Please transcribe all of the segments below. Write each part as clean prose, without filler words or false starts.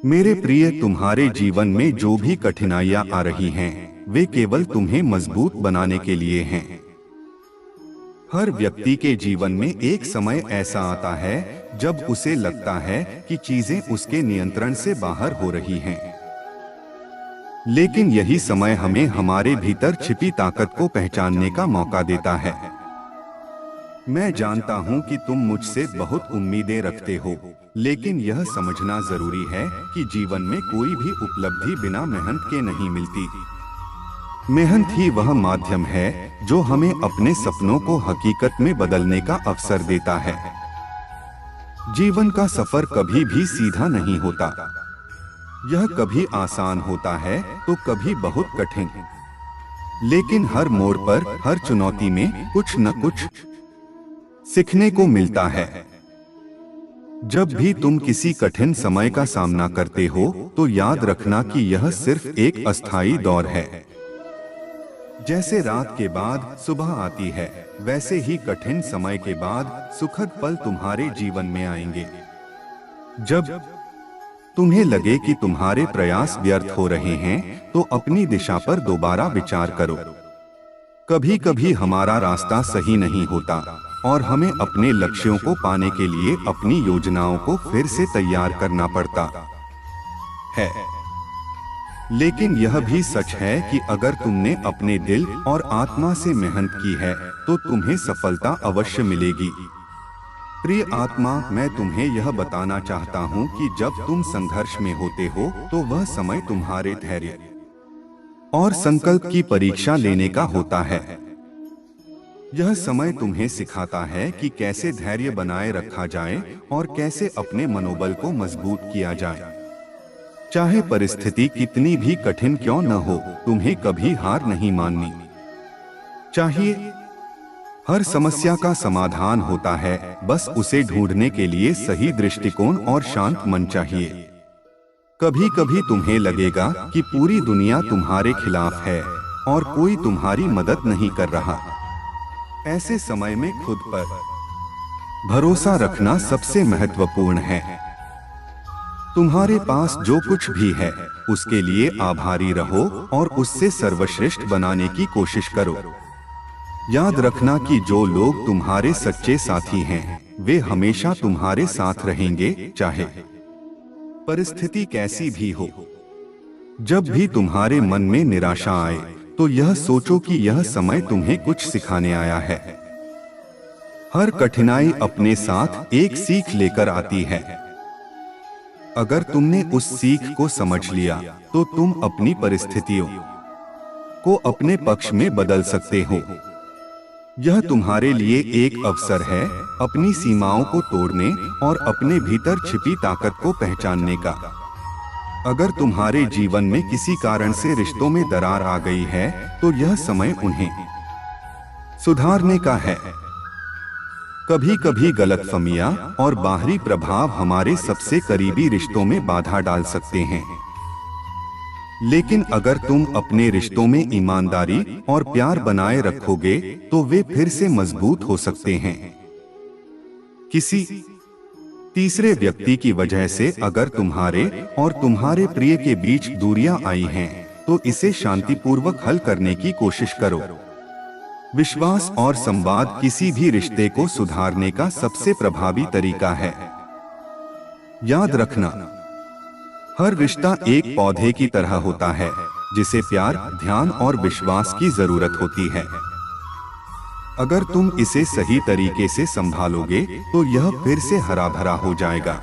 मेरे प्रिय, तुम्हारे जीवन में जो भी कठिनाइयां आ रही हैं, वे केवल तुम्हें मजबूत बनाने के लिए हैं। हर व्यक्ति के जीवन में एक समय ऐसा आता है जब उसे लगता है कि चीजें उसके नियंत्रण से बाहर हो रही हैं। लेकिन यही समय हमें हमारे भीतर छिपी ताकत को पहचानने का मौका देता है। मैं जानता हूं कि तुम मुझसे बहुत उम्मीदें रखते हो, लेकिन यह समझना जरूरी है कि जीवन में कोई भी उपलब्धि बिना मेहनत के नहीं मिलती। मेहनत ही वह माध्यम है जो हमें अपने सपनों को हकीकत में बदलने का अवसर देता है। जीवन का सफर कभी भी सीधा नहीं होता। यह कभी आसान होता है तो कभी बहुत कठिन। लेकिन हर मोड़ पर, हर चुनौती में कुछ न कुछ सीखने को मिलता है। जब भी तुम किसी कठिन समय का सामना करते हो तो याद रखना कि यह सिर्फ एक अस्थायी दौर है। जैसे रात के बाद सुबह आती है, वैसे ही कठिन समय के बाद सुखद पल तुम्हारे जीवन में आएंगे। जब तुम्हें लगे कि तुम्हारे प्रयास व्यर्थ हो रहे हैं, तो अपनी दिशा पर दोबारा विचार करो। कभी कभी हमारा रास्ता सही नहीं होता और हमें अपने लक्ष्यों को पाने के लिए अपनी योजनाओं को फिर से तैयार करना पड़ता है। लेकिन यह भी सच है कि अगर तुमने अपने दिल और आत्मा से मेहनत की है तो तुम्हें सफलता अवश्य मिलेगी। प्रिय आत्मा, मैं तुम्हें यह बताना चाहता हूँ कि जब तुम संघर्ष में होते हो तो वह समय तुम्हारे धैर्य और संकल्प की परीक्षा लेने का होता है। यह समय तुम्हें सिखाता है कि कैसे धैर्य बनाए रखा जाए और कैसे अपने मनोबल को मजबूत किया जाए। चाहे परिस्थिति कितनी भी कठिन क्यों न हो, तुम्हें कभी हार नहीं माननी चाहिए। हर समस्या का समाधान होता है, बस उसे ढूंढने के लिए सही दृष्टिकोण और शांत मन चाहिए। कभी कभी तुम्हें लगेगा कि पूरी दुनिया तुम्हारे खिलाफ है और कोई तुम्हारी मदद नहीं कर रहा। ऐसे समय में खुद पर भरोसा रखना सबसे महत्वपूर्ण है। तुम्हारे पास जो कुछ भी है उसके लिए आभारी रहो और उससे सर्वश्रेष्ठ बनाने की कोशिश करो। याद रखना कि जो लोग तुम्हारे सच्चे साथी हैं, वे हमेशा तुम्हारे साथ रहेंगे, चाहे परिस्थिति कैसी भी हो। जब भी तुम्हारे मन में निराशा आए तो यह सोचो कि यह समय तुम्हें कुछ सिखाने आया है। हर कठिनाई अपने साथ एक सीख लेकर आती है। अगर तुमने उस सीख को समझ लिया तो तुम अपनी परिस्थितियों को अपने पक्ष में बदल सकते हो। यह तुम्हारे लिए एक अवसर है अपनी सीमाओं को तोड़ने और अपने भीतर छिपी ताकत को पहचानने का। अगर तुम्हारे जीवन में किसी कारण से रिश्तों में दरार आ गई है तो यह समय उन्हें सुधारने का है। कभी कभी गलतफहमियां और बाहरी प्रभाव हमारे सबसे करीबी रिश्तों में बाधा डाल सकते हैं। लेकिन अगर तुम अपने रिश्तों में ईमानदारी और प्यार बनाए रखोगे तो वे फिर से मजबूत हो सकते हैं। किसी तीसरे व्यक्ति की वजह से अगर तुम्हारे और तुम्हारे प्रिय के बीच दूरियां आई हैं, तो इसे शांतिपूर्वक हल करने की कोशिश करो। विश्वास और संवाद किसी भी रिश्ते को सुधारने का सबसे प्रभावी तरीका है। याद रखना, हर रिश्ता एक पौधे की तरह होता है जिसे प्यार, ध्यान और विश्वास की जरूरत होती है। अगर तुम इसे सही तरीके से संभालोगे तो यह फिर से हरा भरा हो जाएगा।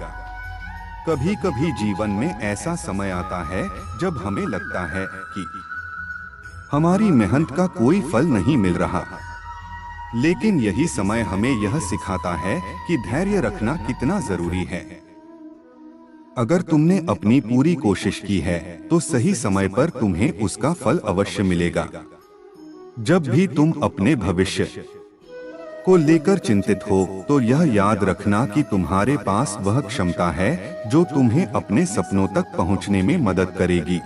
कभी कभी जीवन में ऐसा समय आता है जब हमें लगता है कि हमारी मेहनत का कोई फल नहीं मिल रहा। लेकिन यही समय हमें यह सिखाता है कि धैर्य रखना कितना जरूरी है। अगर तुमने अपनी पूरी कोशिश की है तो सही समय पर तुम्हें उसका फल अवश्य मिलेगा। जब भी तुम अपने भविष्य को लेकर चिंतित हो तो यह याद रखना कि तुम्हारे पास वह क्षमता है जो तुम्हें अपने सपनों तक पहुंचने में मदद करेगी।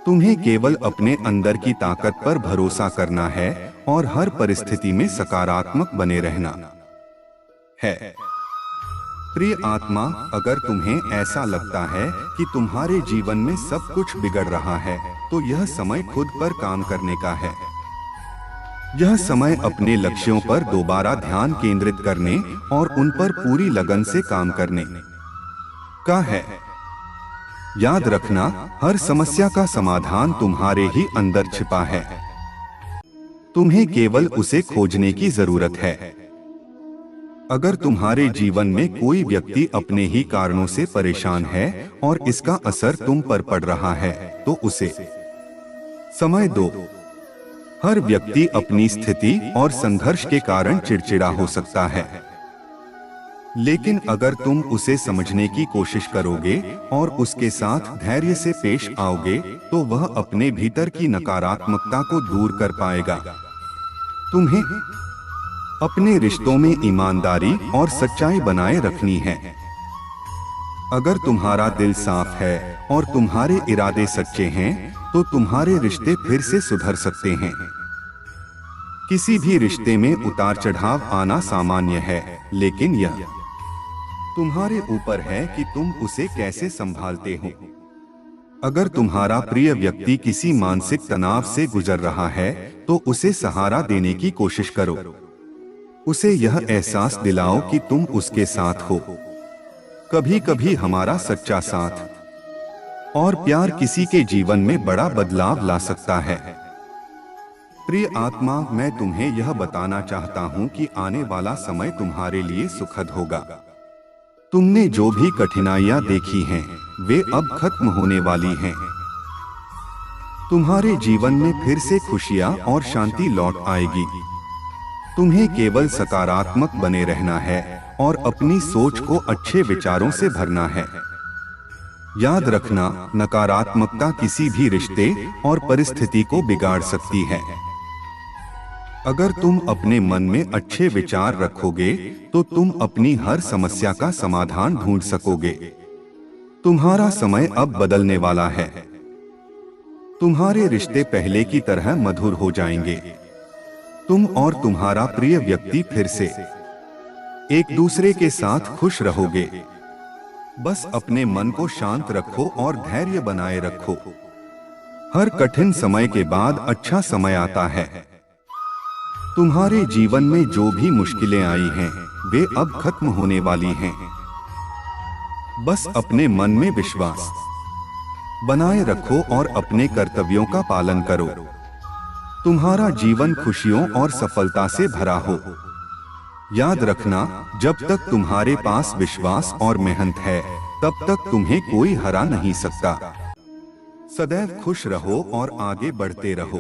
तुम्हें केवल अपने अंदर की ताकत पर भरोसा करना है और हर परिस्थिति में सकारात्मक बने रहना है। प्रिय आत्मा, अगर तुम्हें ऐसा लगता है कि तुम्हारे जीवन में सब कुछ बिगड़ रहा है, तो यह समय खुद पर काम करने का है। यह समय अपने लक्ष्यों पर दोबारा ध्यान केंद्रित करने और उन पर पूरी लगन से काम करने का है। याद रखना, हर समस्या का समाधान तुम्हारे ही अंदर छिपा है। तुम्हें केवल उसे खोजने की जरूरत है। अगर तुम्हारे जीवन में कोई व्यक्ति अपने ही कारणों से परेशान है और इसका असर तुम पर पड़ रहा है, तो उसे समय दो। हर व्यक्ति अपनी स्थिति और संघर्ष के कारण चिड़चिड़ा हो सकता है, लेकिन अगर तुम उसे समझने की कोशिश करोगे और उसके साथ धैर्य से पेश आओगे, तो वह अपने भीतर की नकारात्मकता को दूर कर पाएगा। तुम्हें अपने रिश्तों में ईमानदारी और सच्चाई बनाए रखनी है। अगर तुम्हारा दिल साफ है और तुम्हारे इरादे सच्चे हैं, तो तुम्हारे रिश्ते फिर से सुधर सकते हैं। किसी भी रिश्ते में उतार चढ़ाव आना सामान्य है, लेकिन यह तुम्हारे ऊपर है कि तुम उसे कैसे संभालते हो। अगर तुम्हारा प्रिय व्यक्ति किसी मानसिक तनाव से गुजर रहा है, तो उसे सहारा देने की कोशिश करो। उसे यह एहसास दिलाओ कि तुम उसके साथ हो। कभी कभी हमारा सच्चा साथ और प्यार किसी के जीवन में बड़ा बदलाव ला सकता है। प्रिय आत्मा, मैं तुम्हें यह बताना चाहता हूँ कि आने वाला समय तुम्हारे लिए सुखद होगा। तुमने जो भी कठिनाइयां देखी हैं, वे अब खत्म होने वाली हैं। तुम्हारे जीवन में फिर से खुशियां और शांति लौट आएगी। तुम्हें केवल सकारात्मक बने रहना है और अपनी सोच को अच्छे विचारों से भरना है। याद रखना, नकारात्मकता किसी भी रिश्ते और परिस्थिति को बिगाड़ सकती है। अगर तुम अपने मन में अच्छे विचार रखोगे, तो तुम अपनी हर समस्या का समाधान ढूंढ सकोगे। तुम्हारा समय अब बदलने वाला है। तुम्हारे रिश्ते पहले की तरह मधुर हो जाएंगे। तुम और तुम्हारा प्रिय व्यक्ति फिर से एक दूसरे के साथ खुश रहोगे। बस अपने मन को शांत रखो और धैर्य बनाए रखो। हर कठिन समय के बाद अच्छा समय आता है। तुम्हारे जीवन में जो भी मुश्किलें आई हैं, वे अब खत्म होने वाली हैं। बस अपने मन में विश्वास बनाए रखो और अपने कर्तव्यों का पालन करो। तुम्हारा जीवन खुशियों और सफलता से भरा हो। याद रखना, जब तक तुम्हारे पास विश्वास और मेहनत है, तब तक तुम्हें कोई हरा नहीं सकता। सदैव खुश रहो और आगे बढ़ते रहो।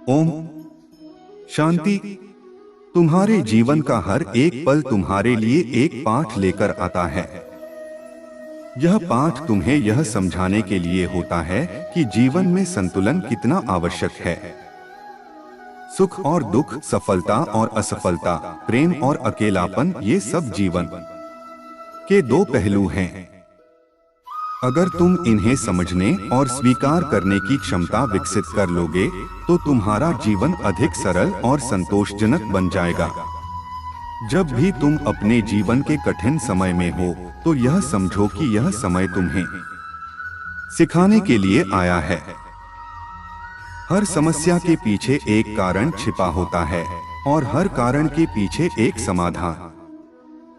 ओम शांति। तुम्हारे जीवन का हर एक पल तुम्हारे लिए एक पाठ लेकर आता है। यह पाठ तुम्हें यह समझाने के लिए होता है कि जीवन में संतुलन कितना आवश्यक है। सुख और दुख, सफलता और असफलता, प्रेम और अकेलापन, ये सब जीवन के दो पहलू हैं। अगर तुम इन्हें समझने और स्वीकार करने की क्षमता विकसित कर लोगे, तो तुम्हारा जीवन अधिक सरल और संतोषजनक बन जाएगा। जब भी तुम अपने जीवन के कठिन समय में हो, तो यह समझो कि यह समय तुम्हें सिखाने के लिए आया है। हर समस्या के पीछे एक कारण छिपा होता है और हर कारण के पीछे एक समाधान।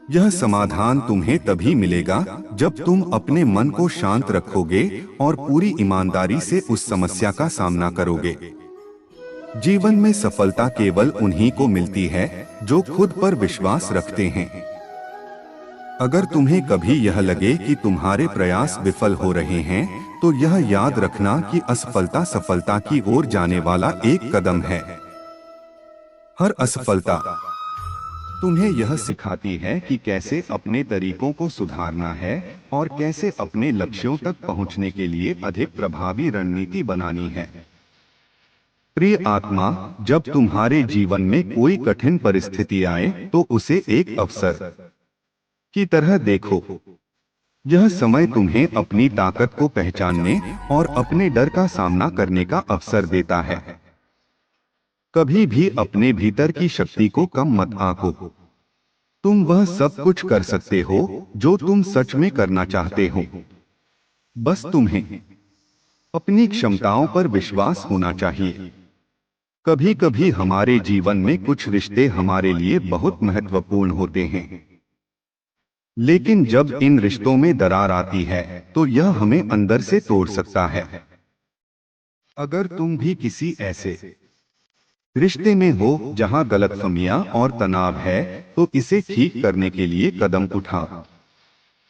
यह समाधान तुम्हें तभी मिलेगा जब तुम अपने मन को शांत रखोगे और पूरी ईमानदारी से उस समस्या का सामना करोगे। जीवन में सफलता केवल उन्हीं को मिलती है जो खुद पर विश्वास रखते हैं। अगर तुम्हें कभी यह लगे कि तुम्हारे प्रयास विफल हो रहे हैं, तो यह याद रखना कि असफलता सफलता की ओर जाने वाला एक कदम है। हर असफलता तुम्हें यह सिखाती है कि कैसे अपने तरीकों को सुधारना है और कैसे अपने लक्ष्यों तक पहुंचने के लिए अधिक प्रभावी रणनीति बनानी है। प्रिय आत्मा, जब तुम्हारे जीवन में कोई कठिन परिस्थिति आए, तो उसे एक अवसर की तरह देखो। यह समय तुम्हें अपनी ताकत को पहचानने और अपने डर का सामना करने का अवसर देता है। कभी भी अपने भीतर की शक्ति को कम मत आंको। तुम वह सब कुछ कर सकते हो जो तुम सच में करना चाहते हो। बस तुम्हें अपनी क्षमताओं पर विश्वास होना चाहिए। कभी कभी हमारे जीवन में कुछ रिश्ते हमारे लिए बहुत महत्वपूर्ण होते हैं, लेकिन जब इन रिश्तों में दरार आती है तो यह हमें अंदर से तोड़ सकता है। अगर तुम भी किसी ऐसे रिश्ते में हो जहां गलतफहमियां और तनाव है, तो इसे ठीक करने के लिए कदम उठाओ।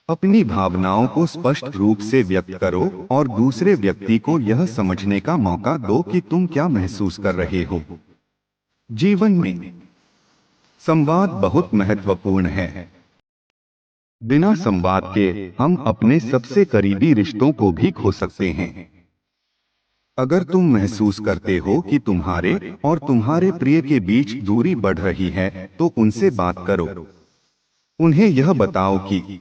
अपनी भावनाओं को स्पष्ट रूप से व्यक्त करो और दूसरे व्यक्ति को यह समझने का मौका दो कि तुम क्या महसूस कर रहे हो। जीवन में संवाद बहुत महत्वपूर्ण है। बिना संवाद के हम अपने सबसे करीबी रिश्तों को भी खो सकते हैं। अगर तुम महसूस करते हो कि तुम्हारे और तुम्हारे प्रिय के बीच दूरी बढ़ रही है, तो उनसे बात करो। उन्हें यह बताओ कि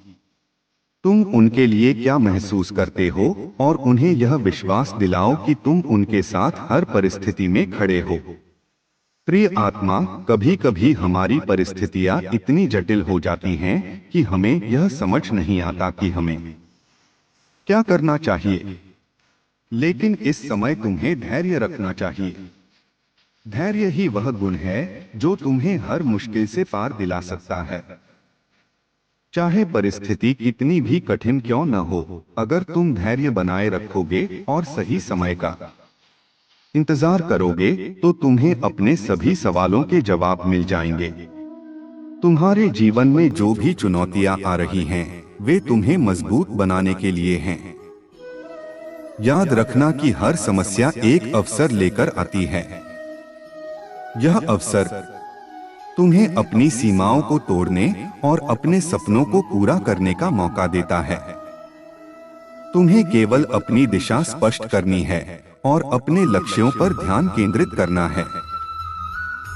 तुम उनके लिए क्या महसूस करते हो और उन्हें यह विश्वास दिलाओ कि तुम उनके साथ हर परिस्थिति में खड़े हो। प्रिय आत्मा, कभी कभी हमारी परिस्थितियां इतनी जटिल हो जाती हैं कि हमें यह समझ नहीं आता कि हमें क्या करना चाहिए। लेकिन इस समय तुम्हें धैर्य रखना चाहिए। धैर्य ही वह गुण है जो तुम्हें हर मुश्किल से पार दिला सकता है। चाहे परिस्थिति कितनी भी कठिन क्यों न हो, अगर तुम धैर्य बनाए रखोगे और सही समय का इंतजार करोगे, तो तुम्हें अपने सभी सवालों के जवाब मिल जाएंगे। तुम्हारे जीवन में जो भी चुनौतियां आ रही हैं, वे तुम्हें मजबूत बनाने के लिए हैं। याद रखना कि हर समस्या एक अवसर लेकर आती है। यह अवसर तुम्हें अपनी सीमाओं को तोड़ने और अपने सपनों को पूरा करने का मौका देता है। तुम्हें केवल अपनी दिशा स्पष्ट करनी है और अपने लक्ष्यों पर ध्यान केंद्रित करना है।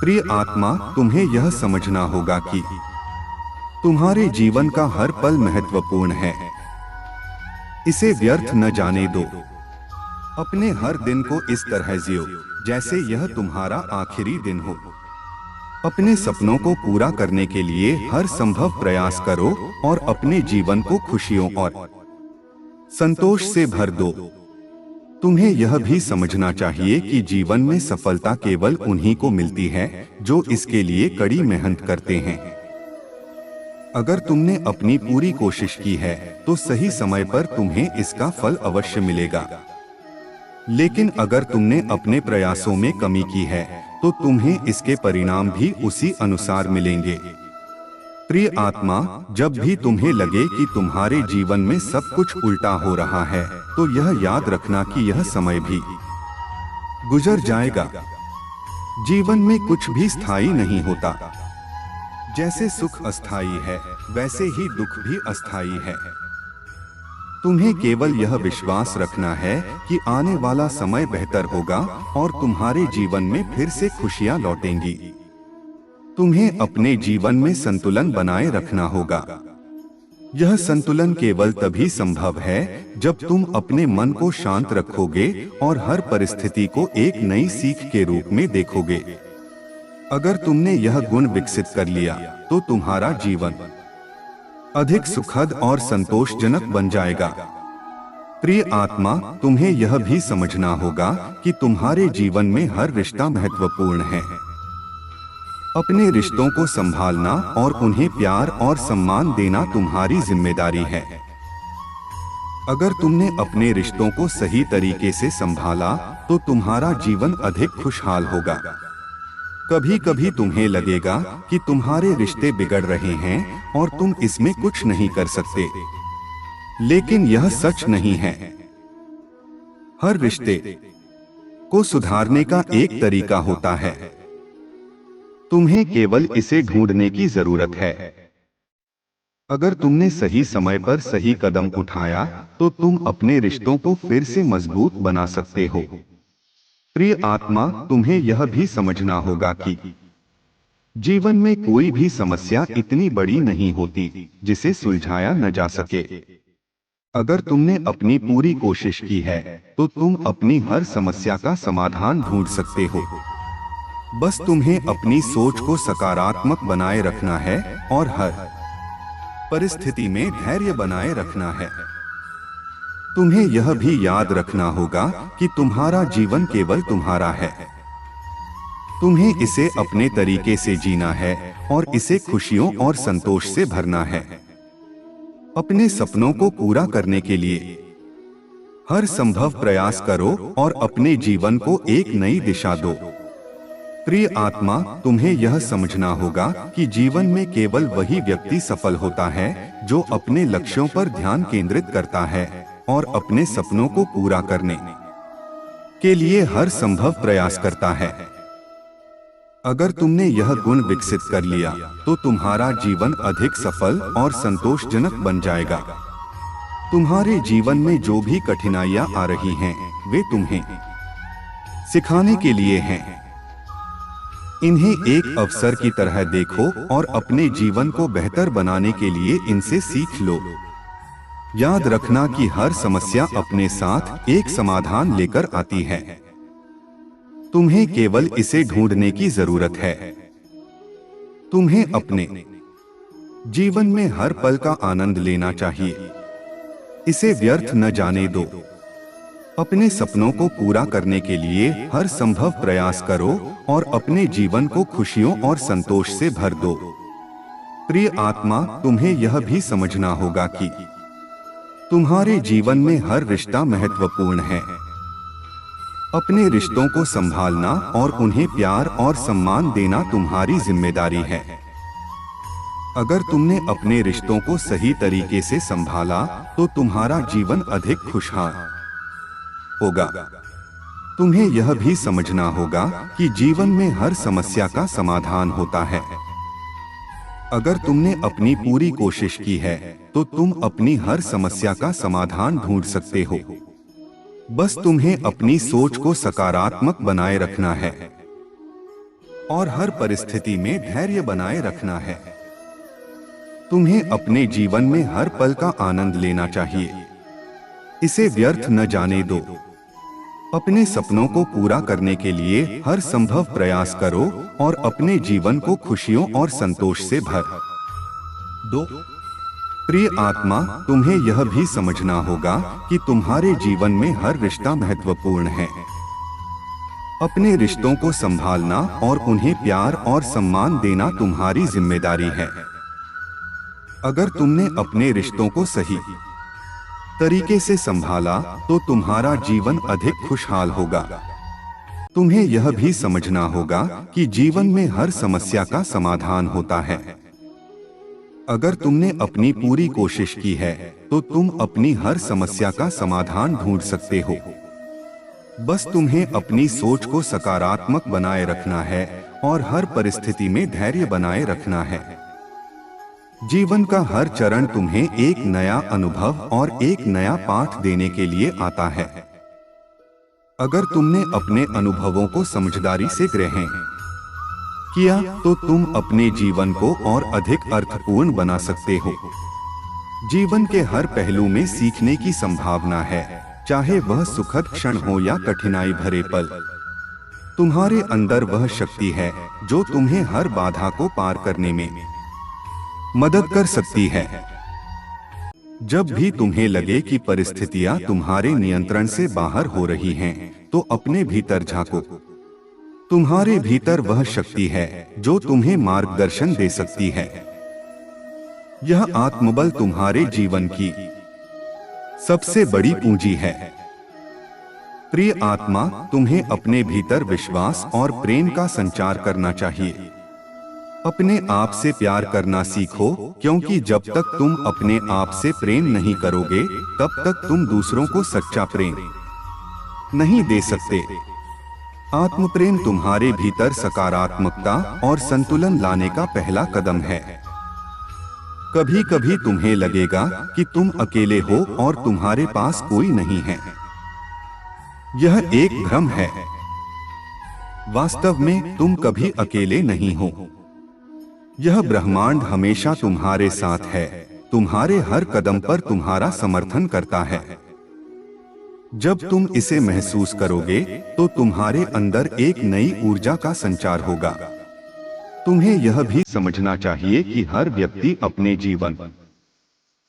प्रिय आत्मा, तुम्हें यह समझना होगा कि तुम्हारे जीवन का हर पल महत्वपूर्ण है। इसे व्यर्थ न जाने दो। अपने हर दिन को इस तरह जियो जैसे यह तुम्हारा आखिरी दिन हो। अपने सपनों को पूरा करने के लिए हर संभव प्रयास करो और अपने जीवन को खुशियों और संतोष से भर दो। तुम्हें यह भी समझना चाहिए कि जीवन में सफलता केवल उन्हीं को मिलती है जो इसके लिए कड़ी मेहनत करते हैं। अगर तुमने अपनी पूरी कोशिश की है, तो सही समय पर तुम्हें इसका फल अवश्य मिलेगा। लेकिन अगर तुमने अपने प्रयासों में कमी की है, तो तुम्हें इसके परिणाम भी उसी अनुसार मिलेंगे। प्रिय आत्मा, जब भी तुम्हें लगे कि तुम्हारे जीवन में सब कुछ उल्टा हो रहा है, तो यह याद रखना कि यह समय भी गुजर जाएगा। जीवन में कुछ भी स्थायी नहीं होता। जैसे सुख अस्थायी है, वैसे ही दुख भी अस्थायी है। तुम्हें केवल यह विश्वास रखना है कि आने वाला समय बेहतर होगा और तुम्हारे जीवन में फिर से खुशियां लौटेंगी। तुम्हें अपने जीवन में संतुलन बनाए रखना होगा। यह संतुलन केवल तभी संभव है जब तुम अपने मन को शांत रखोगे और हर परिस्थिति को एक नई सीख के रूप में देखोगे। अगर तुमने यह गुण विकसित कर लिया, तो तुम्हारा जीवन अधिक सुखद और संतोषजनक बन जाएगा। प्रिय आत्मा, तुम्हें यह भी समझना होगा कि तुम्हारे जीवन में हर रिश्ता महत्वपूर्ण है। अपने रिश्तों को संभालना और उन्हें प्यार और सम्मान देना तुम्हारी जिम्मेदारी है। अगर तुमने अपने रिश्तों को सही तरीके से संभाला, तो तुम्हारा जीवन अधिक खुशहाल होगा। कभी कभी तुम्हें लगेगा कि तुम्हारे रिश्ते बिगड़ रहे हैं और तुम इसमें कुछ नहीं कर सकते, लेकिन यह सच नहीं है। हर रिश्ते को सुधारने का एक तरीका होता है। तुम्हें केवल इसे ढूंढने की जरूरत है। अगर तुमने सही समय पर सही कदम उठाया, तो तुम अपने रिश्तों को फिर से मजबूत बना सकते हो। प्रिय आत्मा, तुम्हें यह भी समझना होगा कि जीवन में कोई भी समस्या इतनी बड़ी नहीं होती जिसे सुलझाया न जा सके। अगर तुमने अपनी पूरी कोशिश की है, तो तुम अपनी हर समस्या का समाधान ढूंढ सकते हो। बस तुम्हें अपनी सोच को सकारात्मक बनाए रखना है और हर परिस्थिति में धैर्य बनाए रखना है। तुम्हें यह भी याद रखना होगा कि तुम्हारा जीवन केवल तुम्हारा है। तुम्हें इसे अपने तरीके से जीना है और इसे खुशियों और संतोष से भरना है। अपने सपनों को पूरा करने के लिए हर संभव प्रयास करो और अपने जीवन को एक नई दिशा दो। प्रिय आत्मा, तुम्हें यह समझना होगा कि जीवन में केवल वही व्यक्ति सफल होता है जो अपने लक्ष्यों पर ध्यान केंद्रित करता है और अपने सपनों को पूरा करने के लिए हर संभव प्रयास करता है। अगर तुमने यह गुण विकसित कर लिया तो तुम्हारा जीवन अधिक सफल और संतोषजनक बन जाएगा। तुम्हारे जीवन में जो भी कठिनाइयां आ रही हैं, वे तुम्हें सिखाने के लिए हैं। इन्हें एक अवसर की तरह देखो और अपने जीवन को बेहतर बनाने के लिए इनसे सीख लो। याद रखना कि हर समस्या अपने साथ एक समाधान लेकर आती है। तुम्हें केवल इसे ढूंढने की जरूरत है। तुम्हें अपने जीवन में हर पल का आनंद लेना चाहिए। इसे व्यर्थ न जाने दो। अपने सपनों को पूरा करने के लिए हर संभव प्रयास करो और अपने जीवन को खुशियों और संतोष से भर दो। प्रिय आत्मा, तुम्हें यह भी समझना होगा कि तुम्हारे जीवन में हर रिश्ता महत्वपूर्ण है। अपने रिश्तों को संभालना और उन्हें प्यार और सम्मान देना तुम्हारी जिम्मेदारी है। अगर तुमने अपने रिश्तों को सही तरीके से संभाला तो तुम्हारा जीवन अधिक खुशहाल होगा। तुम्हें यह भी समझना होगा कि जीवन में हर समस्या का समाधान होता है। अगर तुमने अपनी पूरी कोशिश की है तो तुम अपनी हर समस्या का समाधान ढूंढ सकते हो। बस तुम्हें अपनी सोच को सकारात्मक बनाए रखना है और हर परिस्थिति में धैर्य बनाए रखना है। तुम्हें अपने जीवन में हर पल का आनंद लेना चाहिए। इसे व्यर्थ न जाने दो। अपने सपनों को पूरा करने के लिए हर संभव प्रयास करो और अपने जीवन को खुशियों और संतोष से भर दो। प्रिय आत्मा, तुम्हें यह भी समझना होगा कि तुम्हारे जीवन में हर रिश्ता महत्वपूर्ण है। अपने रिश्तों को संभालना और उन्हें प्यार और सम्मान देना तुम्हारी जिम्मेदारी है। अगर तुमने अपने रिश्तों को सही तरीके से संभाला तो तुम्हारा जीवन अधिक खुशहाल होगा। तुम्हें यह भी समझना होगा कि जीवन में हर समस्या का समाधान होता है। अगर तुमने अपनी पूरी कोशिश की है तो तुम अपनी हर समस्या का समाधान ढूंढ सकते हो। बस तुम्हें अपनी सोच को सकारात्मक बनाए रखना है और हर परिस्थिति में धैर्य बनाए रखना है। जीवन का हर चरण तुम्हें एक नया अनुभव और एक नया पाठ देने के लिए आता है। अगर तुमने अपने अनुभवों को समझदारी से ग्रहण किया तो तुम अपने जीवन को और अधिक अर्थपूर्ण बना सकते हो। जीवन के हर पहलू में सीखने की संभावना है, चाहे वह सुखद क्षण हो या कठिनाई भरे पल। तुम्हारे अंदर वह शक्ति है जो तुम्हें हर बाधा को पार करने में मदद कर सकती है। जब भी तुम्हें लगे कि परिस्थितियां तुम्हारे नियंत्रण से बाहर हो रही हैं, तो अपने भीतर झांको। तुम्हारे भीतर वह शक्ति है जो तुम्हें मार्गदर्शन दे सकती है। यह आत्मबल तुम्हारे जीवन की सबसे बड़ी पूंजी है। प्रिय आत्मा, तुम्हें अपने भीतर विश्वास और प्रेम का संचार करना चाहिए। अपने आप से प्यार करना सीखो, क्योंकि जब तक तुम अपने आप से प्रेम नहीं करोगे तब तक तुम दूसरों को सच्चा प्रेम नहीं दे सकते। आत्म प्रेम तुम्हारे भीतर सकारात्मकता और संतुलन लाने का पहला कदम है। कभी कभी तुम्हें लगेगा कि तुम अकेले हो और तुम्हारे पास कोई नहीं है। यह एक भ्रम है। वास्तव में तुम कभी अकेले नहीं हो। यह ब्रह्मांड हमेशा तुम्हारे साथ है, तुम्हारे हर कदम पर तुम्हारा समर्थन करता है। जब तुम इसे महसूस करोगे तो तुम्हारे अंदर एक नई ऊर्जा का संचार होगा। तुम्हें यह भी समझना चाहिए कि हर व्यक्ति अपने जीवन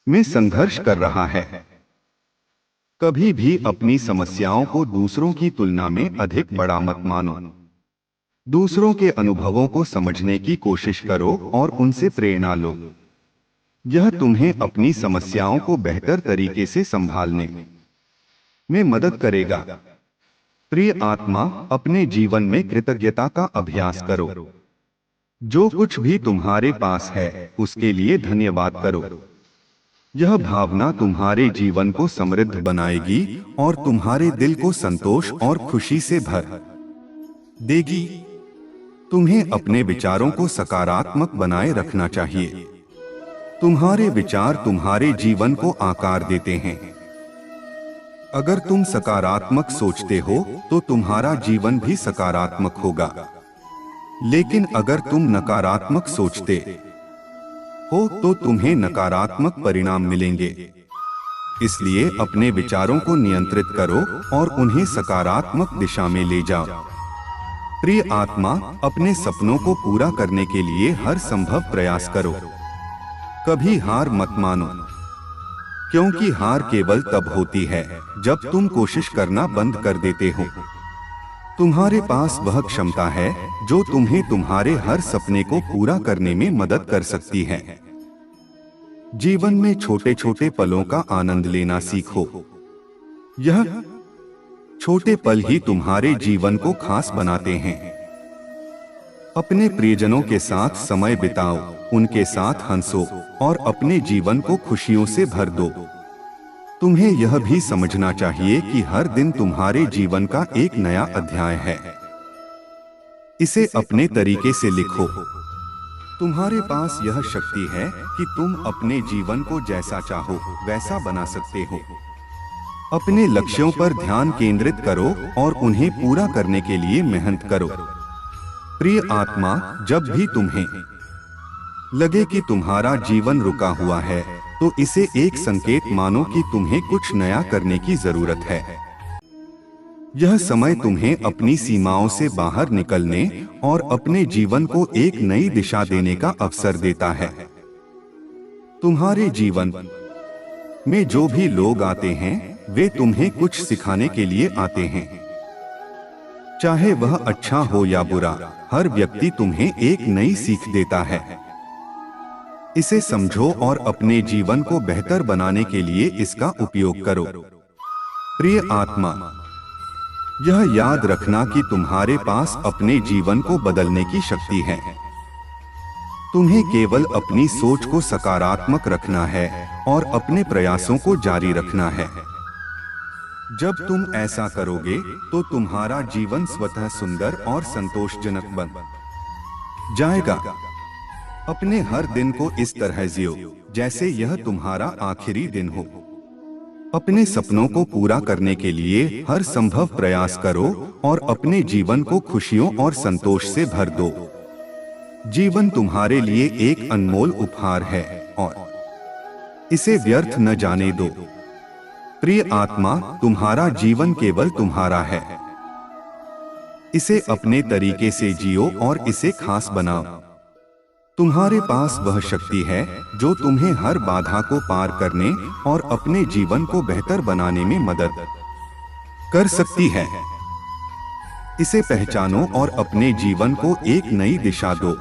में संघर्ष कर रहा है। कभी भी अपनी समस्याओं को दूसरों की तुलना में अधिक बड़ा मत मानो। दूसरों के अनुभवों को समझने की कोशिश करो और उनसे प्रेरणा लो। यह तुम्हें अपनी समस्याओं को बेहतर तरीके से संभालने में मदद करेगा। प्रिय आत्मा, अपने जीवन में कृतज्ञता का अभ्यास करो। जो कुछ भी तुम्हारे पास है उसके लिए धन्यवाद करो। यह भावना तुम्हारे जीवन को समृद्ध बनाएगी और तुम्हारे दिल को संतोष और खुशी से भर देगी। तुम्हें अपने विचारों को सकारात्मक बनाए रखना चाहिए। तुम्हारे विचार तुम्हारे जीवन को आकार देते हैं। अगर तुम सकारात्मक सोचते हो तो तुम्हारा जीवन भी सकारात्मक होगा। लेकिन अगर तुम नकारात्मक सोचते हो तो तुम्हें नकारात्मक परिणाम मिलेंगे। इसलिए अपने विचारों को नियंत्रित करो और उन्हें सकारात्मक दिशा में ले जाओ। प्रिय आत्मा, अपने सपनों को पूरा करने के लिए हर संभव प्रयास करो। कभी हार मत मानो, क्योंकि हार केवल तब होती है जब तुम कोशिश करना बंद कर देते हो। तुम्हारे पास वह क्षमता है जो तुम्हें तुम्हारे हर सपने को पूरा करने में मदद कर सकती है। जीवन में छोटे छोटे पलों का आनंद लेना सीखो। यह छोटे पल ही तुम्हारे जीवन को खास बनाते हैं। अपने प्रियजनों के साथ समय बिताओ, उनके साथ हंसो और अपने जीवन को खुशियों से भर दो। तुम्हें यह भी समझना चाहिए कि हर दिन तुम्हारे जीवन का एक नया अध्याय है। इसे अपने तरीके से लिखो। तुम्हारे पास यह शक्ति है कि तुम अपने जीवन को जैसा चाहो वैसा बना सकते हो। अपने लक्ष्यों पर ध्यान केंद्रित करो और उन्हें पूरा करने के लिए मेहनत करो। प्रिय आत्मा, जब भी तुम्हें लगे कि तुम्हारा जीवन रुका हुआ है तो इसे एक संकेत मानो कि तुम्हें कुछ नया करने की जरूरत है। यह समय तुम्हें अपनी सीमाओं से बाहर निकलने और अपने जीवन को एक नई दिशा देने का अवसर देता है। तुम्हारे जीवन में जो भी लोग आते हैं वे तुम्हें कुछ सिखाने के लिए आते हैं। चाहे वह अच्छा हो या बुरा, हर व्यक्ति तुम्हें एक नई सीख देता है। इसे समझो और अपने जीवन को बेहतर बनाने के लिए इसका उपयोग करो। प्रिय आत्मा, यह याद रखना कि तुम्हारे पास अपने जीवन को बदलने की शक्ति है। तुम्हें केवल अपनी सोच को सकारात्मक रखना है और अपने प्रयासों को जारी रखना है। जब तुम ऐसा करोगे तो तुम्हारा जीवन स्वतः सुंदर और संतोषजनक बन जाएगा। अपने हर दिन को इस तरह जियो जैसे यह तुम्हारा आखिरी दिन हो। अपने सपनों को पूरा करने के लिए हर संभव प्रयास करो और अपने जीवन को खुशियों और संतोष से भर दो। जीवन तुम्हारे लिए एक अनमोल उपहार है और इसे व्यर्थ न जाने दो। प्रिय आत्मा, तुम्हारा जीवन केवल तुम्हारा है। इसे अपने तरीके से जियो और इसे खास बनाओ। तुम्हारे पास वह शक्ति है जो तुम्हें हर बाधा को पार करने और अपने जीवन को बेहतर बनाने में मदद कर सकती है। इसे पहचानो और अपने जीवन को एक नई दिशा दो।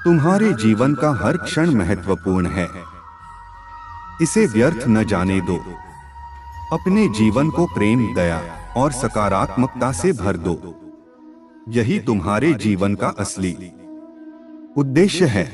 तुम्हारे जीवन का हर क्षण महत्वपूर्ण है। इसे व्यर्थ न जाने दो। अपने जीवन को प्रेम, दया और सकारात्मकता से भर दो। यही तुम्हारे जीवन का असली उद्देश्य है।